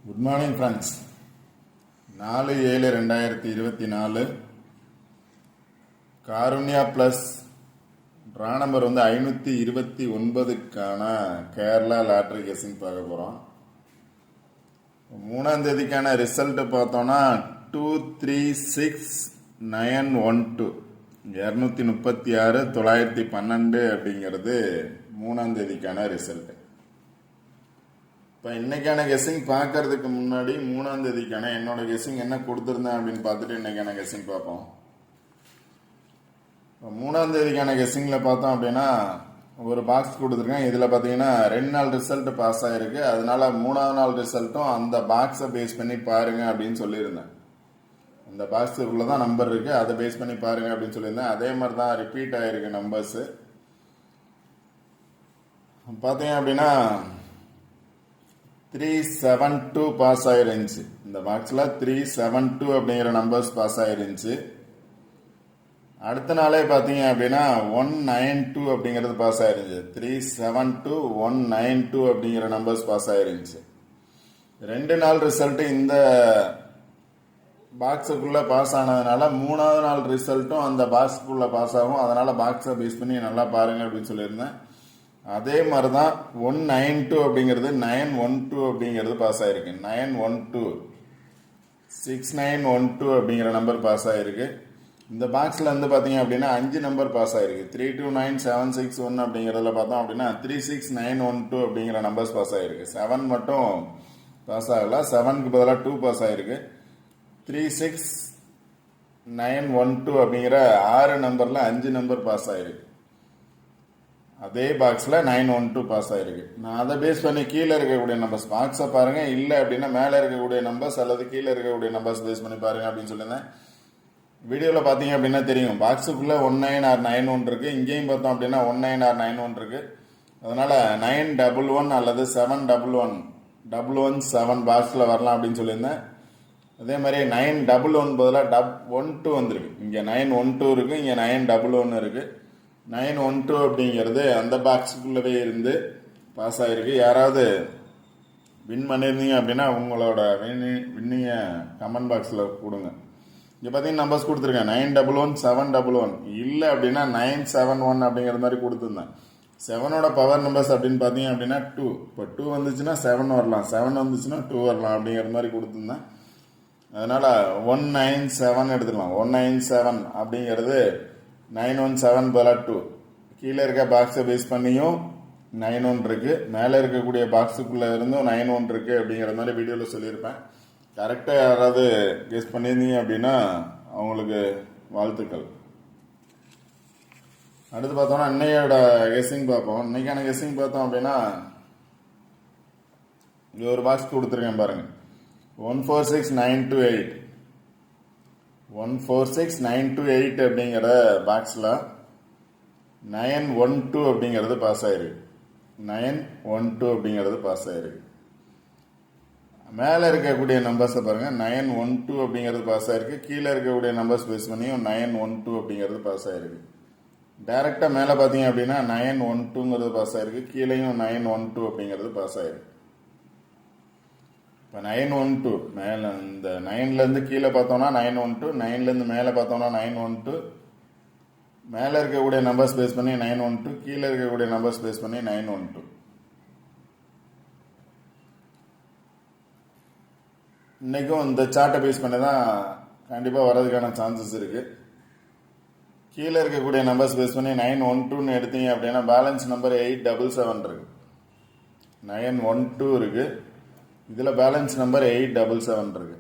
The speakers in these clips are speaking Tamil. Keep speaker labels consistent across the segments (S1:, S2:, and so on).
S1: Good morning friends. 4/7/2024 Karunya plus draw number 529க்கான கேரளா லாட்ரி கெஸிங் பார்க்க போகிறோம். 3ஆம் தேதிக்கான ரிசல்ட் பார்த்தோன்னா 236912 236 912 அப்படிங்கிறது 3ஆம் தேதிக்கான ரிசல்ட். இப்போ இன்னைக்கான கெஸ்ஸிங் பார்க்கறதுக்கு முன்னாடி 3ஆம் தேதிக்கான என்னோட கெஸ்ஸிங் என்ன கொடுத்துருந்தேன் அப்படின்னு பார்த்துட்டு இன்னைக்கான கெஸ்ஸிங் பார்ப்போம். இப்போ 3ஆம் தேதிக்கான கெஸ்ஸிங்கில் பார்த்தோம் அப்படின்னா ஒரு பாக்ஸ் கொடுத்துருக்கேன். இதில் பார்த்தீங்கன்னா 2 நாள் ரிசல்ட் பாஸ் ஆகிருக்கு. அதனால 3ஆவது நாள் ரிசல்ட்டும் அந்த பாக்ஸை பேஸ் பண்ணி பாருங்க அப்படின்னு சொல்லியிருந்தேன். அந்த பாக்ஸுக்குள்ள தான் நம்பர் இருக்குது, அதை பேஸ் பண்ணி பாருங்க அப்படின்னு சொல்லியிருந்தேன். அதே மாதிரி தான் ரிப்பீட் ஆகிருக்கு நம்பர்ஸு. பார்த்தீங்க அப்படின்னா 372 பாஸ் ஆயிருந்துச்சு. இந்த பாக்ஸில் 372 அப்படிங்கிற நம்பர்ஸ் பாஸ் ஆயிருந்துச்சு. அடுத்த நாளே பார்த்தீங்க அப்படின்னா 192 அப்படிங்கிறது பாஸ் ஆயிருந்துச்சு. 372 192 அப்படிங்கிற நம்பர்ஸ் பாஸ் ஆயிருந்துச்சு. 2 நாள் ரிசல்ட் இந்த பாக்ஸுக்குள்ள பாஸ் ஆனதுனால 3ஆவது நாள் ரிசல்ட்டும் அந்த பாக்ஸுக்குள்ள பாஸ் ஆகும். அதனால பாக்ஸை பேஸ் பண்ணி நல்லா பாருங்க அப்படின்னு சொல்லியிருந்தேன். அதே மாதிரி தான் 192 அப்படிங்கிறது 912 அப்படிங்கிறது பாஸ் ஆயிருக்கு. 912 6912 அப்படிங்கிற நம்பர் பாஸ் ஆயிருக்கு. இந்த பாக்ஸில் வந்து பார்த்தீங்க அப்படின்னா 5 நம்பர் பாஸ் ஆயிருக்கு. 329761 அப்படிங்கிறதுல பார்த்தோம் அப்படின்னா 36912 அப்படிங்கிற நம்பர்ஸ் பாஸ் ஆயிருக்கு. 7 மட்டும் பாஸ் ஆகல, 7க்கு பதிலாக 2 பாஸ் ஆயிருக்கு. 36912 அப்படிங்கிற 6 நம்பரில் 5 நம்பர் பாஸ் ஆயிருக்கு. அதே பாக்ஸில் 912 பாஸ் ஆயிருக்கு. நான் அதை பேஸ் பண்ணி கீழே இருக்கக்கூடிய நம்பர்ஸ் பாக்ஸை பாருங்க, இல்லை அப்படின்னா மேலே இருக்கக்கூடிய நம்பர்ஸ் அல்லது கீழே இருக்கக்கூடிய நம்பர்ஸ் பேஸ் பண்ணி பாருங்க அப்படின்னு சொல்லியிருந்தேன். வீடியோவில் பார்த்தீங்க அப்படின்னா தெரியும், பாக்ஸுக்குள்ளே 19 or 91 இருக்கு. இங்கேயும் பார்த்தோம் அப்படின்னா 19 or 91 இருக்கு. அதனால 911 அல்லது 711 பாக்ஸில் வரலாம் அப்படின்னு சொல்லியிருந்தேன். அதே மாதிரி 911 பதிலாக 12 வந்திருக்கு. இங்கே 912 இருக்கு, இங்கே 911 இருக்கு. 912 அப்படிங்கிறது அந்த பாக்ஸுக்குள்ளவே இருந்து பாஸ் ஆகிருக்கு. யாராவது வின் பண்ணியிருந்தீங்க அப்படின்னா உங்களோட வின்னிங்க கமெண்ட் பாக்ஸில் கொடுங்க. இங்கே பார்த்தீங்கன்னா நம்பர்ஸ் கொடுத்துருக்கேன். 911 711 இல்லை அப்படின்னா 971 அப்படிங்கிற மாதிரி கொடுத்துருந்தேன். 7ஓட பவர் நம்பர்ஸ் அப்படின்னு பார்த்தீங்க அப்படின்னா 2. இப்போ 2 வந்துச்சுன்னா 7 வரலாம், 7 வந்துச்சுன்னா 2 வரலாம் அப்படிங்கிற மாதிரி கொடுத்துருந்தேன். அதனால் 197 எடுத்துக்கலாம். 197 அப்படிங்கிறது 917 பதிலாக 2. கீழே இருக்க பாக்ஸை பேஸ் பண்ணியும் 91 இருக்கு, மேலே இருக்கக்கூடிய பாக்ஸுக்குள்ளே இருந்தும் 91 இருக்கு அப்படிங்கிற மாதிரி வீடியோவில் சொல்லியிருப்பேன். கரெக்டாக யாராவது கெஸ் பண்ணியிருந்தீங்க அப்படின்னா அவங்களுக்கு வாழ்த்துக்கள். அடுத்து பார்த்தோம்னா இன்னையோட கெஸ்ஸிங் பார்ப்போம். இன்னைக்கான கெஸ்ஸிங் பார்த்தோம் அப்படின்னா இங்கே ஒரு பாக்ஸ் கொடுத்துருக்கேன் பாருங்க. 146928 146928 அப்படிங்கிற பாக்ஸில் 912 அப்படிங்கிறது பாஸ் ஆயிருக்கு. 912 அப்படிங்கிறது பாஸ் ஆயிருக்கு. மேலே இருக்கக்கூடிய நம்பர்ஸை பாருங்க. 912 அப்படிங்கிறது பாஸ் ஆயிருக்கு. கீழே இருக்கக்கூடிய நம்பர்ஸ் பேஸ் பண்ணியும் 912 அப்படிங்கிறது பாஸ் ஆயிருக்கு. டைரக்டாக மேலே பார்த்தீங்க அப்படின்னா 912ங்கிறது பாஸ் ஆயிருக்கு. கீழேயும் 912 அப்படிங்கிறது பாஸ் ஆயிருக்கு. இப்போ 912 மேலே இந்த 9லேருந்து கீழே பார்த்தோம்னா 912, 9லேருந்து மேலே பார்த்தோம்னா 912, மேலே இருக்கக்கூடிய நம்பர்ஸ் பேஸ் பண்ணி 912, கீழே இருக்கக்கூடிய நம்பர்ஸ் பேஸ் பண்ணி 912. இன்றைக்கும் இந்த சார்ட்டை பேஸ் பண்ணி தான் கண்டிப்பாக வர்றதுக்கான சான்சஸ் இருக்குது. கீழே இருக்கக்கூடிய நம்பர்ஸ் பேஸ் பண்ணி 912ன்னு எடுத்தீங்க அப்படின்னா பேலன்ஸ் நம்பர் 877 இருக்குது. 912 இருக்குது, இதில் பேலன்ஸ் நம்பர் 877 இருக்கு.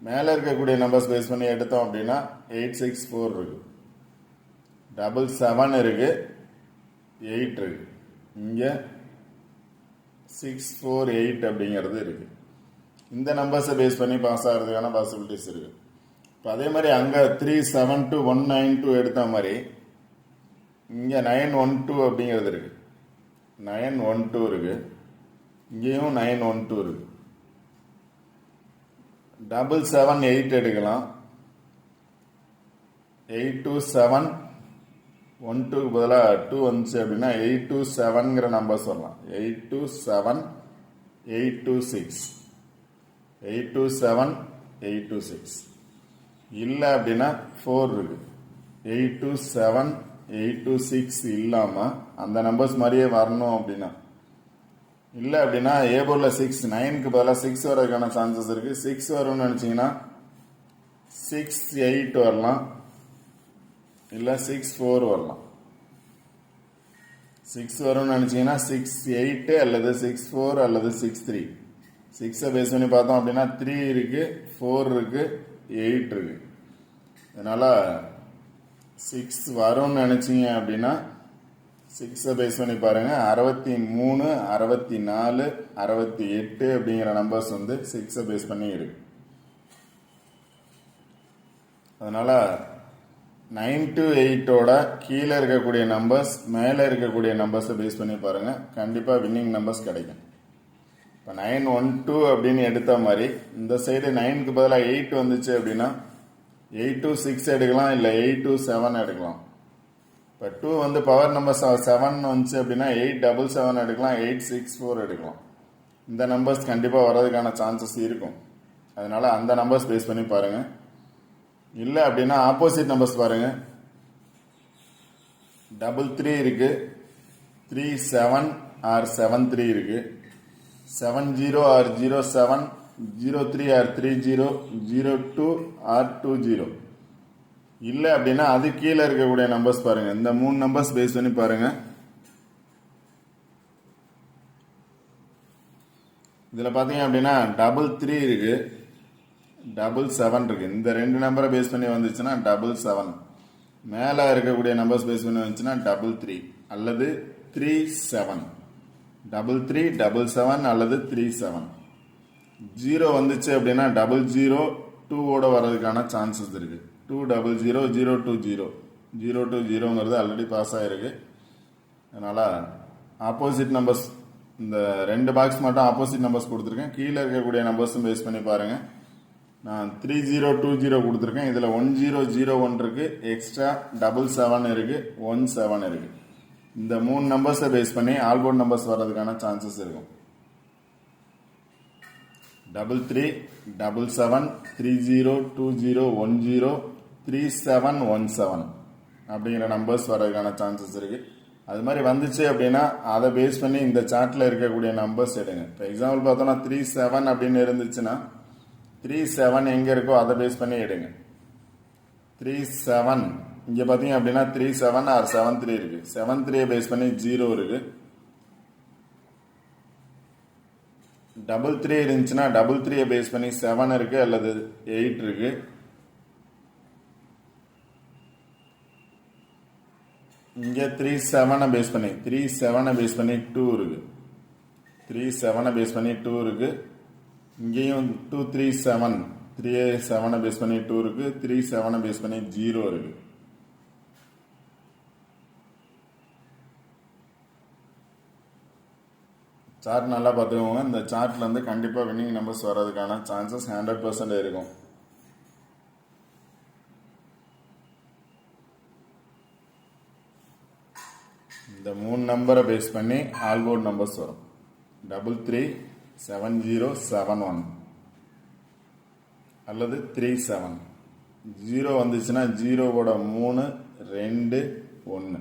S1: மேலே இருக்கக்கூடிய நம்பர்ஸ் பேஸ் பண்ணி எடுத்தோம் அப்படின்னா 864 இருக்கு, 77 இருக்கு, 8 இருக்கு, இங்கே 648 அப்படிங்கிறது இருக்கு. இந்த நம்பர்ஸை பேஸ் பண்ணி பாஸ் ஆகிறதுக்கான பாசிபிலிட்டிஸ் இருக்கு. இப்போ அதே மாதிரி அங்கே 372 192 எடுத்த மாதிரி இங்கே 912 அப்படிங்கிறது இருக்கு. 912 இருக்கு, இங்கேயும் 912 இருக்கு. 778 எடுக்கலாம். 827 12க்கு பதிலாக 2 வந்துச்சு அப்படின்னா 827ங்கிற நம்பர்ஸ் வரலாம். 827 826 827 826. இல்லை அப்படின்னா 4 இருக்கு. 827 826 இல்லாமல் அந்த நம்பர்ஸ் மாதிரியே வரணும் அப்படின்னா, இல்லை அப்படின்னா ஏ போர்டில் 6 9க்கு பதிலாக 6 வரதுக்கான சான்சஸ் இருக்கு. 6 வரும்னு நினச்சிங்கன்னா 6 8 வரலாம், இல்லை 6 4 வரலாம். 6 வரும்னு நினச்சிங்கன்னா 6 8 அல்லது 6 4 அல்லது 6 3. 6 பேஸ் பண்ணி பார்த்தோம் அப்படின்னா 3 இருக்கு, 4 இருக்கு, 8 இருக்கு. அதனால 6 வரும்னு நினைச்சீங்க அப்படின்னா 6 பேஸ் பண்ணி பாருங்க. 63 64 68 அப்படிங்கிற நம்பர்ஸ் வந்து 6 பேஸ் பண்ணி இருக்கு. அதனால 9 to 8ஓட கீழே இருக்கக்கூடிய நம்பர்ஸ் மேலே இருக்கக்கூடிய நம்பர்ஸை பேஸ் பண்ணி பாருங்க, கண்டிப்பா வின்னிங் நம்பர்ஸ் கிடைக்கும். இப்போ 9 1 2 அப்படின்னு எடுத்த மாதிரி இந்த சைடு 9க்கு பதிலாக 8 வந்துச்சு அப்படின்னா 8 to 6 எடுக்கலாம், இல்லை 8 to 7 எடுக்கலாம். இப்போ 2 வந்து பவர் நம்பர் 7 வந்துச்சு அப்படின்னா 877 எடுக்கலாம், 864 எடுக்கலாம். இந்த நம்பர்ஸ் கண்டிப்பாக வர்றதுக்கான சான்சஸ் இருக்கும். அதனால அந்த நம்பர்ஸ் பேஸ் பண்ணி பாருங்க. இல்லை அப்படின்னா ஆப்போசிட் நம்பர்ஸ் பாருங்க. 33 இருக்கு, 37 or 73 இருக்கு, 70 or 07, 03 or 30, 02 or 20. இல்லை அப்படின்னா அது கீழே இருக்கக்கூடிய நம்பர்ஸ் பாருங்க. இந்த 3 நம்பர்ஸ் பேஸ் பண்ணி பாருங்க. இதுல பாத்தீங்க அப்படின்னா 33 இருக்கு, 77 இருக்கு. இந்த 2 நம்பரை பேஸ் பண்ணி வந்துச்சுன்னா 77. மேல இருக்கக்கூடிய நம்பர்ஸ் பேஸ் பண்ணி வந்துச்சுன்னா 33 அல்லது 37. 33 77 அல்லது 37. 0 வந்துச்சு அப்படின்னா 00 2ஓட வர்றதுக்கான சான்சஸ் இருக்கு. 200 020 020ங்கிறது ஆல்ரெடி பாஸ் ஆயிருக்கு. அதனால ஆப்போசிட் நம்பர்ஸ் இந்த 2 பாக்ஸ் மட்டும் ஆப்போசிட் நம்பர்ஸ் கொடுத்துருக்கேன். கீழே இருக்கக்கூடிய நம்பர்ஸும் பேஸ் பண்ணி பாருங்க. நான் 3020 கொடுத்துருக்கேன். இதில் 1001 இருக்கு, எக்ஸ்ட்ரா 77 இருக்கு, 17 இருக்கு. இந்த 3 நம்பர்ஸை பேஸ் பண்ணி ஆல்போர்ட் நம்பர்ஸ் வர்றதுக்கான சான்சஸ் இருக்கும். 33 77 30 20 10 3717 அப்படிங்கிற நம்பர்ஸ் வர்றதுக்கான சான்சஸ் இருக்கு. அது மாதிரி வந்துச்சு அப்படின்னா அதை பேஸ் பண்ணி இந்த சார்ட்ல இருக்கக்கூடிய நம்பர்ஸ் எடுங்க. இப்போ எக்ஸாம்பிள் பார்த்தோம்னா 37 அப்படின்னு இருந்துச்சுன்னா 37 எங்க இருக்கோ அதை பேஸ் பண்ணி எடுங்க. 37 இங்க பாத்தீங்க அப்படின்னா 37 or 73 இருக்கு. 73 பேஸ் பண்ணி 0 இருக்கு. 33 இருந்துச்சுன்னா 33 பேஸ் பண்ணி 7 இருக்கு அல்லது 8 இருக்கு. இங்க 37 பேஸ் பண்ணி 2 இருக்கு. 37 பேஸ் பண்ணி 2 இருக்கு. இங்கேயும் 237 37 பேஸ் பண்ணி 2 இருக்கு. 37 பேஸ் பண்ணி 0 இருக்கு. சார்ட் நல்லா பார்த்துக்கோங்க. இந்த சார்ட்ல இருந்து கண்டிப்பா வின்னிங் நம்பர்ஸ் வர்றதுக்கான சான்சஸ் 100% இருக்கும். இந்த 3 நம்பரை பேஸ் பண்ணி ஆல்போர்ட் நம்பர்ஸ் வரும். 33 7071 அல்லது 37. 0 வந்துச்சுன்னா 0வோட 3 2 1.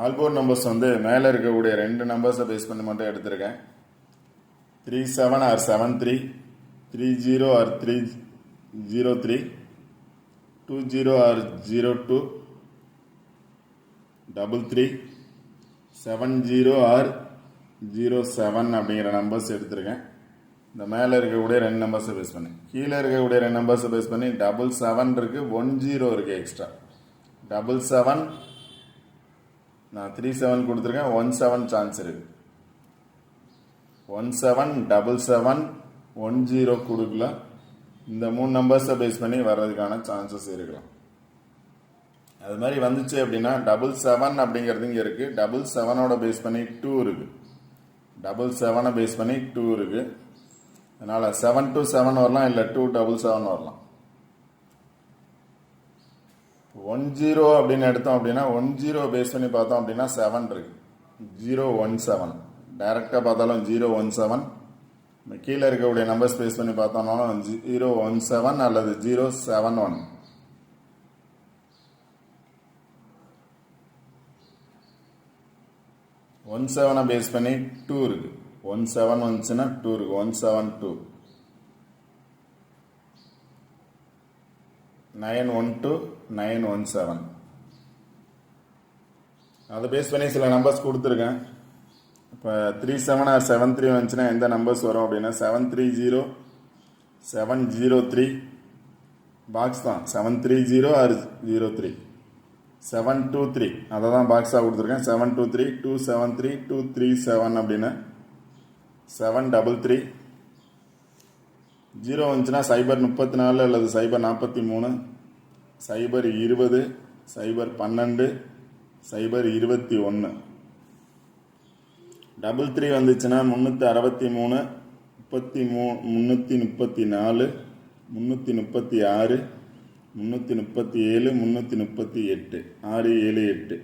S1: ஆல்போர்ட் நம்பர்ஸ் வந்து மேல இருக்கக்கூடிய 2 நம்பர்ஸை பேஸ் பண்ணி மட்டும் எடுத்திருக்கேன். 37 or 73, 30 or 303, 20 or 02, 33, 70 or 07 அப்படிங்கிற நம்பர்ஸ் எடுத்திருக்கேன். இந்த மேல இருக்கக்கூடிய 2 நம்பர்ஸை பேஸ் பண்ணி, கீழே இருக்கக்கூடிய 2 நம்பர்ஸை பேஸ் பண்ணி 77 இருக்கு, 10 இருக்கு எக்ஸ்ட்ரா. 77 நான் 37 கொடுத்துருக்கேன், 17 சான்ஸ் இருக்கு. 17 77 10 கொடுக்கல. இந்த 3 நம்பர்ஸை பேஸ் பண்ணி வர்றதுக்கான சான்சஸ் இருக்கலாம். அது மாதிரி வந்துச்சு அப்படின்னா 77 அப்படிங்கிறது இங்க இருக்கு. 77ஓட பேஸ் பண்ணி 2 இருக்கு. 77 பேஸ் பண்ணி 2 இருக்கு. அதனால 7 to 7 வரலாம், இல்ல 277 வரலாம். 10 அப்படின்னு எடுத்தோம் அப்படின்னா 10 பேஸ் பண்ணி பார்த்தோம் அப்படின்னா 7 இருக்கு. 017 டைரெக்டாக பார்த்தாலும் 017. கீழே இருக்கக்கூடிய நம்பர்ஸ் பேஸ் பண்ணி பார்த்தோம்னாலும் 017 அல்லது 071. 17 பேஸ் பண்ணி 2 இருக்கு. 17 வந்துச்சுன்னா 2 இருக்கு. 172. 912 917. அதை பேஸ் பண்ணி சில நம்பர்ஸ் கொடுத்துருக்கேன். இப்போ 37 or 73 வந்துச்சுன்னா எந்த நம்பர்ஸ் வரும் அப்படின்னா 730 703 பாக்ஸ் தான். 730 or 03 723 அதை தான் பாக்ஸாக கொடுத்துருக்கேன். 723 273 237 அப்படின்னு 733. 0 வந்துச்சுன்னா 034 அல்லது 043 020 012 021. 33 வந்துச்சுன்னா 363 334 336 337 338 678.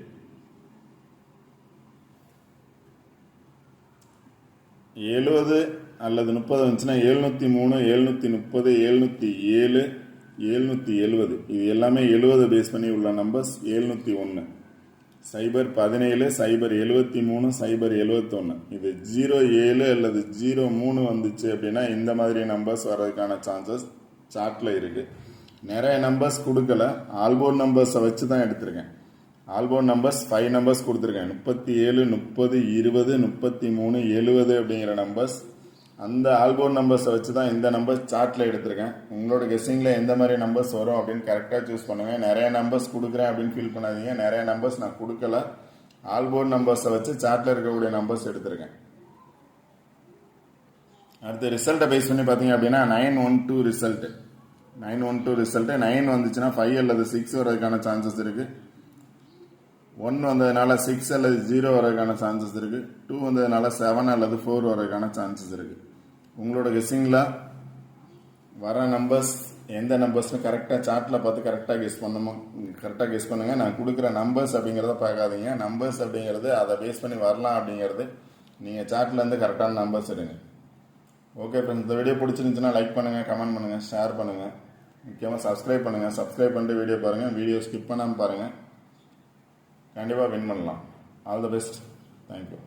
S1: 70 அல்லது 30 வந்துச்சுன்னா 703 730 707 770. இது எல்லாமே 70 பேஸ் பண்ணி உள்ள நம்பர்ஸ். 701 017 073 071. இது 07 அல்லது 03 வந்துச்சு அப்படின்னா இந்த மாதிரி நம்பர்ஸ் வர்றதுக்கான சான்சஸ் சார்ட்ல இருக்கு. நிறைய நம்பர்ஸ் கொடுக்கல, ஆல்போர்ட் நம்பர்ஸை வச்சு தான் எடுத்திருக்கேன். ஆல்போர்ட் நம்பர்ஸ் 5 நம்பர்ஸ் கொடுத்துருக்கேன். 37 30 20 33 70 அப்படிங்கிற நம்பர்ஸ். அந்த ஆல்போர்ட் நம்பர்ஸை வச்சு தான் இந்த நம்பர்ஸ் சார்ட்ல எடுத்திருக்கேன். உங்களோட கெஸ்ஸிங்ல எந்த மாதிரி நம்பர்ஸ் வரும் அப்படின்னு கரெக்டாக சூஸ் பண்ணுங்க. நிறைய நம்பர்ஸ் கொடுக்குறேன் அப்படின்னு ஃபீல் பண்ணாதீங்க. நிறைய நம்பர்ஸ் நான் கொடுக்கல, ஆல்போர்ட் நம்பர்ஸை வச்சு சார்ட்ல இருக்கக்கூடிய நம்பர்ஸ் எடுத்திருக்கேன். அடுத்த ரிசல்ட்டை பேஸ் பண்ணி பார்த்தீங்க அப்படின்னா 912 ரிசல்ட். 912 ரிசல்ட் 9 வந்துச்சுன்னா 5 அல்லது 6 வரதுக்கான சான்சஸ் இருக்கு. 1 வந்ததுனால 6 அல்லது 0 வரதுக்கான சான்சஸ் இருக்கு. 2 வந்ததுனால 7 அல்லது 4 வரதுக்கான சான்சஸ் இருக்கு. உங்களோட கெஸ்ஸிங்கில் வர நம்பர்ஸ் எந்த நம்பர்ஸ்னு கரெக்டாக சார்ட்டில் பார்த்து கரெக்டாக கெஸ் பண்ணுங்க. நான் கொடுக்குற நம்பர்ஸ் அப்படிங்கிறத பார்க்காதீங்க. நம்பர்ஸ் அப்படிங்கிறது அதை பேஸ் பண்ணி வரலாம் அப்படிங்கிறது நீங்கள் சார்ட்லேருந்து கரெக்டான நம்பர்ஸ் எடுங்க. ஓகே ஃப்ரெண்ட்ஸ், இந்த வீடியோ பிடிச்சிருந்துச்சுன்னா லைக் பண்ணுங்கள், கமெண்ட் பண்ணுங்கள், ஷேர் பண்ணுங்கள். முக்கியமாக சப்ஸ்கிரைப் பண்ணுங்கள். சப்ஸ்கிரைப் பண்ணிட்டு வீடியோ பாருங்கள். வீடியோ ஸ்கிப் பண்ணாமல் பாருங்கள். கண்டிப்பாக வின் பண்ணலாம். All the best. தேங்க்யூ.